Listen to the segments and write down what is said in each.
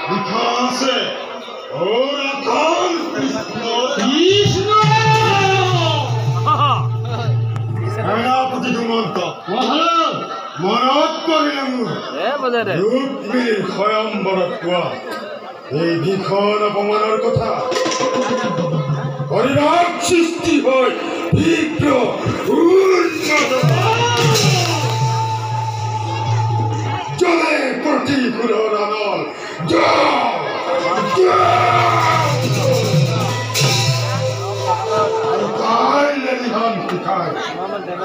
লিখা ওৰা কোন কৃষ্ণ সেনাপতি ঘুমন্ত মনত কৰিলাম ৰুক্মিণীৰ স্বয়ম্বৰত কোৱা এই ভীষণ অপমানৰ কথা হৰিণাৰ সৃষ্টি হৈ তীব্ৰ উন্নত জলে প্ৰতিকূলৰ আনল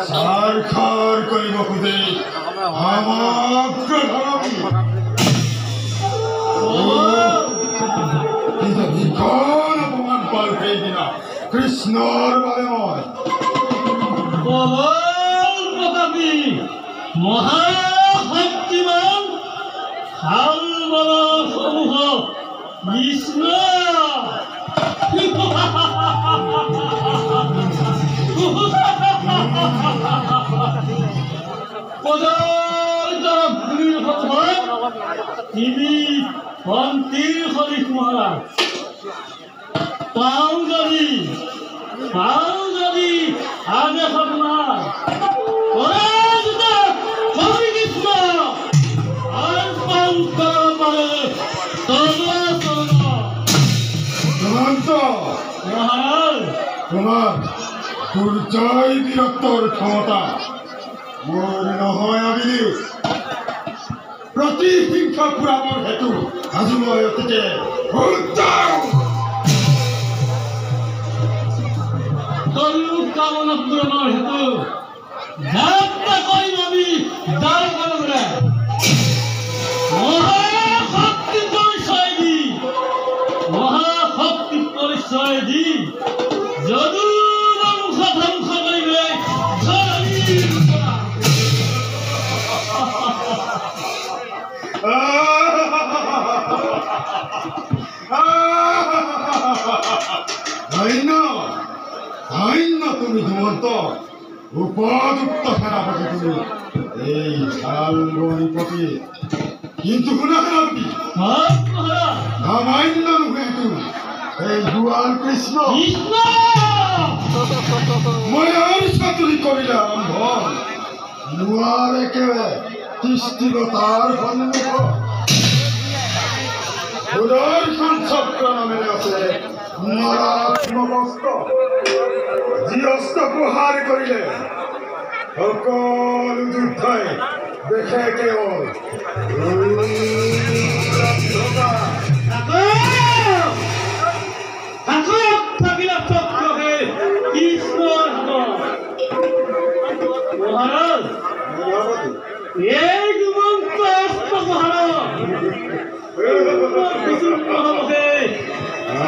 সাৰ খাৰ কৰিব খুদে আমাগ্ৰ ধৰম ভীষণ অপমান পাল সেইদিনা কৃষ্ণৰ বাবে মই প্রতাপী মহাশক্তিমান শালবন সমূহ কৃষ্ণ তিনি মন্ত্রীর সদৃশ মহারাজ পাও যদি আদেশ আপনার কৃষ্ণ আর পান করার পরে মহারাজ তোমার দুর্জয় বীরত্বর ক্ষমতা মোৰ নহয় আবিলি প্ৰতিহিংসা পুৰাবৰ হেতু আজি মই অতিকে কামনা পূরণের হেতু যাত্রা করি আমি দাঁড় করে মহাশক্তি পরিচয় দি যদু বংশ ধ্বংস করিবে তুমি ধুমন্ত উপযুক্ত সেনাপতি তুমি এই শালবনীপতি কিন্তু শুনা সেনাপতি সামান্য নুহে তুমি এই দুৱাল কৃষ্ণ মই আৰু চাতুৰি কৰিলে আৰম্ভ নোৱাৰে একেবাৰে তিষ্ঠিৰতাৰ সন্মুখত সুদৰ্শন চক্ৰ নামেৰে আছে মাৰাত্মক অস্ত্ৰ যি অস্ত্ৰ প্ৰহাৰ কৰিলে সকলো যুদ্ধই দেখে কেৱল মহারাজ এই যুবন্ত অস্ত্র মহারাজ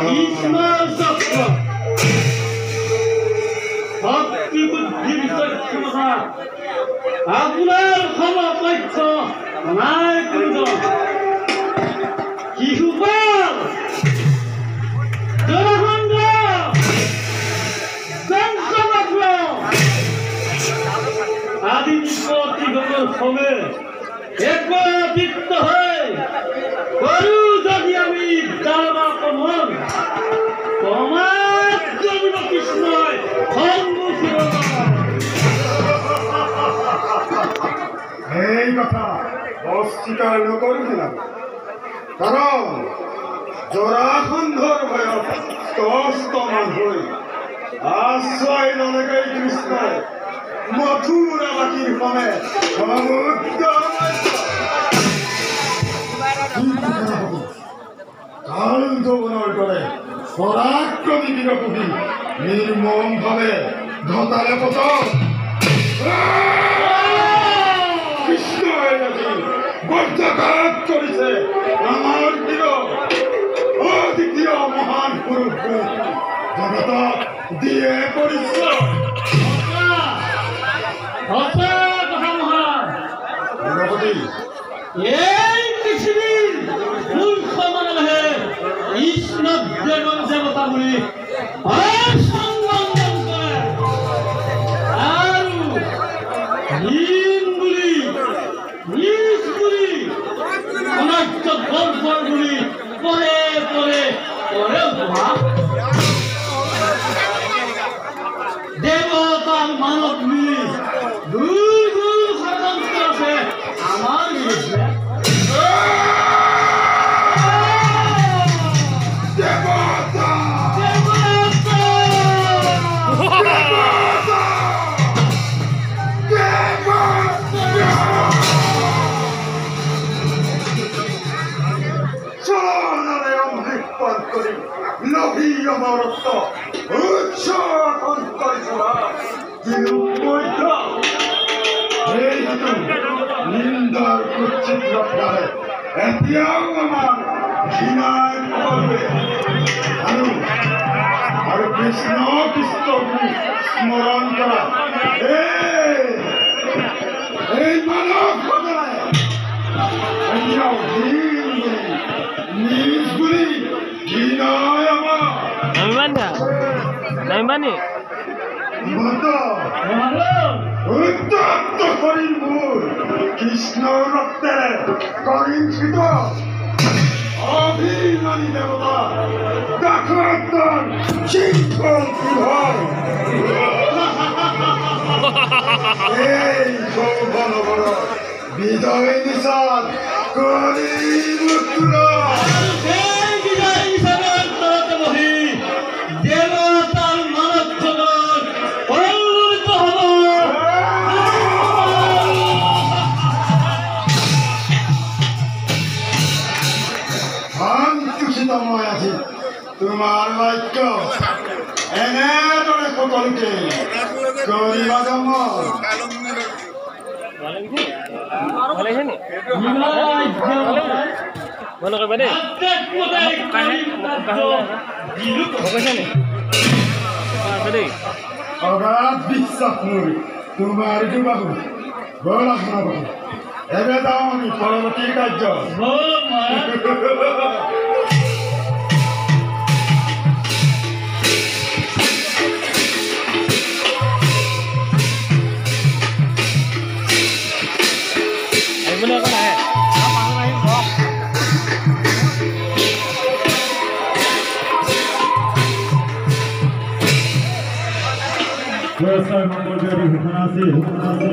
কৃষ্ণর চক্র ভক্তি বুদ্ধি বিচক্ষণতা আপনার সমপক্ষ নাই কোনো শিশুপাল জনখণ্ড দংশচক্র আদি বিপত্তিগণের সঙ্গে একত্রিত হয়ে করু যদি আমি দানবাপন তোমার জন্ম কৃষ্ণয় সম্মুখীন এই কথা অস্বীকাৰ নকৰিছিলাম কাৰণ জৰাসন্ধৰ ভয়ত স্তমান হৈ আশ্ৰয় নলগে কৃষ্ণই মথুৰাবাসীৰ সনে কাল যৌৱনৰ দৰে পৰাক্ৰমী বীৰপুহি নিৰ্মমভাৱে ঘটালে পতন কৃষ্ণই আজি বজ্ৰঘাত কৰিছে আমাৰ অদ্বিতীয় মহান পুৰুষ জগতক দিয়ে পৰিচয় এই পৃথিবীৰ মূৰ্খ মানুষে কৃষ্ণ দেবন দেবতা বলে সম্বোধন কৰে আৰ বলি অনাৰ্য গল্প বলি কৰি লভি অমৰত্ব উচ্চ কৰিছিল এই হেতু নিন্দাৰ কুৎসিত ৰক্ষাৰে এতিয়াও আমাৰ ঘৃণাই পকৰবে আৰু কৃষ্ণ কৃষ্ণক স্মৰণ কৰা এই মানৱ সদায় এতিয়াও নিজ বুলি ঘৃণাই আমাৰ উত্তপ্ত শৰীৰবোৰ কৃষ্ণৰ ৰক্তেৰে কলিঞ্চিত অভিমানী দেৱতা দাসত্বৰ শৃংখল এই যৌৱনবৰ বিজয় নিচান কৰি মুক্ত মই আজি তোমাৰ বাক্য এনেদৰে সকলোকে কৰিবা অগাধ বিশ্বাস মোৰ তোমাৰ যুৱাবো বল শুনাব এবে যাওঁ আমি পৰৱৰ্তী কাৰ্য Yes, I'm going to be